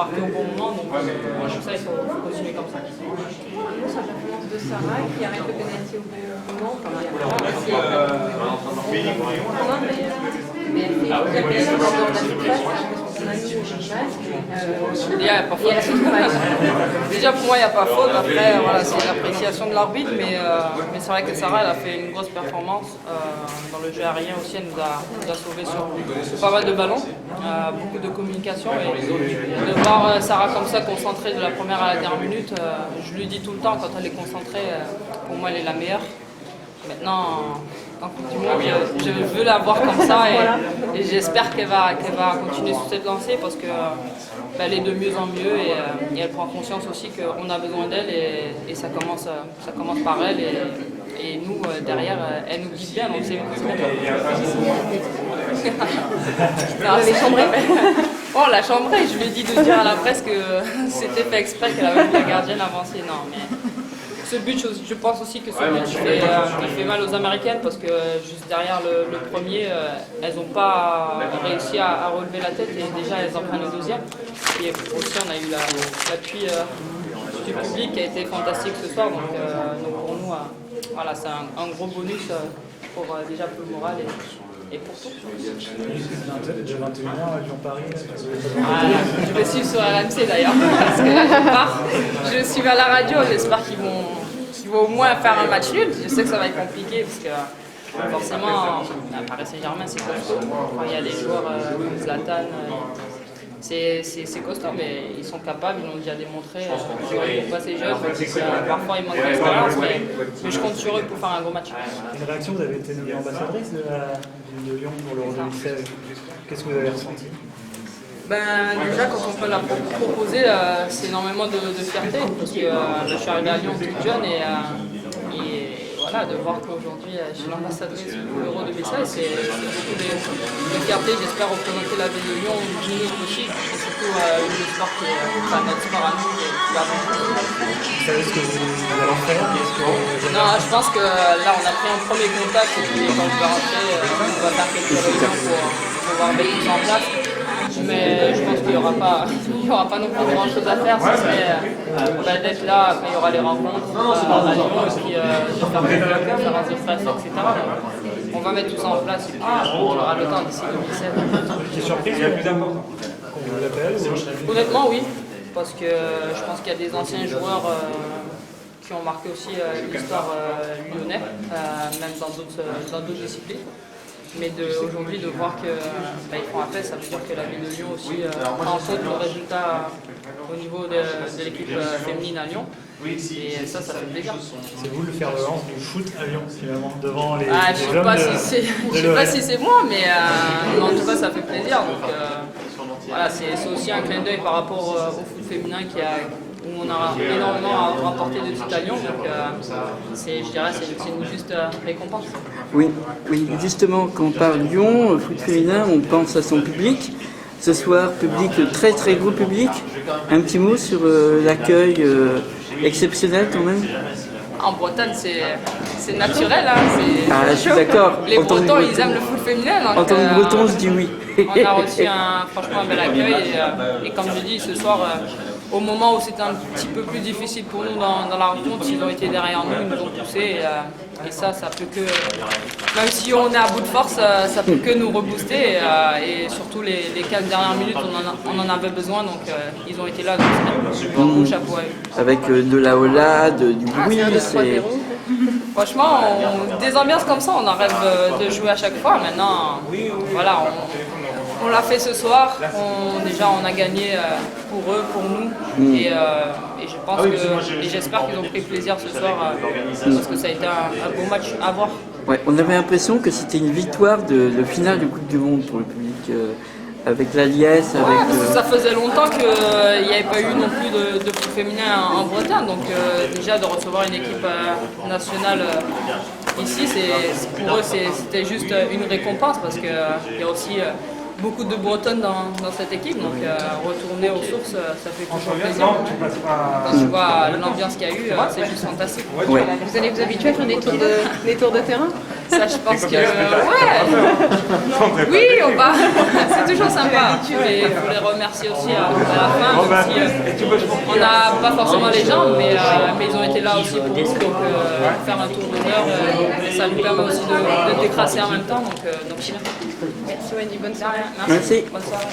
marquer au bon moment. Donc ça, il faut continuer comme ça. Sur la performance de Sarah qui arrête le pénalty au bon moment. Mais elle fait la pénalty dans la surface. Il n'y a pas faute. Déjà pour moi il n'y a pas faute, après voilà, c'est l'appréciation de l'arbitre, mais c'est vrai que Sarah elle a fait une grosse performance. Dans le jeu aérien aussi elle nous a sauvé sur pas mal de ballons, beaucoup de communication et de voir Sarah comme ça concentrée de la première à la dernière minute, je lui dis tout le temps quand elle est concentrée, pour moi elle est la meilleure. Maintenant, en Coupe du Monde, je veux la voir comme ça et j'espère qu'elle va continuer sur cette lancée parce qu'elle est de mieux en mieux et elle prend conscience aussi qu'on a besoin d'elle et ça commence par elle et nous, derrière, elle nous guide bien. Donc c'est Vous l'avez chambré? Oh, la chambrée, je lui ai dit de dire à la presse que c'était fait exprès qu'elle avait vu la gardienne avancer. Non, mais... Ce but, je pense aussi que ce but il fait mal aux Américaines parce que juste derrière le premier, elles n'ont pas réussi à relever la tête et déjà elles en prennent le deuxième. Et aussi on a eu l'appui du public qui a été fantastique ce soir. Donc pour nous, voilà, c'est un gros bonus pour déjà pour le moral et pour tout. De 21h à Lyon-Paris. Je vais suivre sur RMC d'ailleurs, parce que là je pars. Je suis à la radio, j'espère qu'ils vont au moins faire un match nul. Je sais que ça va être compliqué parce que forcément, à Paris Saint-Germain c'est costaud. Enfin, il y a des joueurs comme Zlatan, c'est costaud, mais ils sont capables, ils l'ont déjà démontré. Ils sont pas assez jeunes, parfois ils manquent d'expérience, mais je compte sur eux pour faire un gros match. Une réaction, vous avez été nommée ambassadrice de Lyon pour l'Euro 2016. Qu'est-ce que vous avez ressenti? Déjà, quand on peut la proposer, c'est énormément de fierté parce que je suis arrivée à Lyon toute jeune et voilà, de voir qu'aujourd'hui je suis l'ambassadrice de l'Euro 2016, c'est beaucoup de fierté. J'espère représenter la ville de Lyon du mieux possible et surtout j'espère que notre sport à nous va avancer. Vous savez ce que vous allez faire? Non, je pense que là on a pris un premier contact et puis quand je vais rentrer, on va faire quelques réunions pour pouvoir mettre tout ça en place. Mais je pense qu'il n'y aura pas non plus grand chose à faire, ce serait d'être là, après il y aura les rencontres à Lyon, et puis de faire des blocs, faire un expression, etc. Donc, on va mettre tout ça en place et puis on aura le temps d'ici 2017. Qui est surprise, il y a plus important qu'on vous l'appelle? Honnêtement, oui, parce que je pense qu'il y a des anciens joueurs qui ont marqué aussi l'histoire lyonnais, même dans d'autres disciplines. Mais aujourd'hui, de voir qu'ils font appel, ça veut dire que la ville de Lyon aussi prend en compte le résultat au niveau de l'équipe féminine à Lyon. Et ça fait plaisir. C'est vous le fer de lance du foot à Lyon, finalement, devant les je ne sais pas si c'est moi, mais en tout cas, ça fait plaisir. Donc voilà, c'est aussi un clin d'œil par rapport au foot féminin où on a énormément remporté de titres à Lyon, donc je dirais que c'est une juste récompense. Oui, justement, quand on parle Lyon, foot féminin, on pense à son public. Ce soir, public, très très gros public. Un petit mot sur l'accueil exceptionnel quand même. En Bretagne, c'est naturel. Hein, je suis d'accord. Les Bretons, ils aiment le foot féminin. Donc, en tant que Breton, je dis oui. On a reçu franchement un bel accueil et comme je dis, ce soir, au moment où c'était un petit peu plus difficile pour nous dans la rencontre, ils ont été derrière nous, ils nous ont poussés et ça peut que, même si on est à bout de force, ça peut que nous rebooster et surtout les 15 dernières minutes, on en avait besoin, donc ils ont été là, donc c'est un beau chapeau à eux. Avec de la hola, du bruit, c'est... Franchement, des ambiances comme ça, on en rêve de jouer à chaque fois. Maintenant, voilà, on l'a fait ce soir. Déjà, on a gagné pour eux, pour nous. Et je pense et j'espère qu'ils ont pris plaisir ce soir parce que ça a été un beau match à voir. Ouais, on avait l'impression que c'était une victoire de finale de Coupe du Monde pour le public. Avec la liesse, ça faisait longtemps qu'il n'y avait pas eu non plus de foot féminin en Bretagne, donc déjà de recevoir une équipe nationale ici, pour eux c'était juste une récompense parce qu'il y a aussi beaucoup de Bretonnes dans cette équipe, donc retourner aux sources, ça fait toujours plaisir. Quand tu vois l'ambiance qu'il y a eu, c'est juste fantastique. Ouais. Vous allez vous habituer à faire des tours de terrain? Ça, je pense que... Ouais. Oui, on va. C'est toujours sympa. Mais il faut les remercier aussi à la fin. Même si, on n'a pas forcément les jambes, mais ils ont été là aussi pour nous. Donc faire un tour d'honneur, ça nous permet aussi de décrasser en même temps. Donc c'est bien. Merci Wendy, bonne soirée. Merci. Bonne soirée.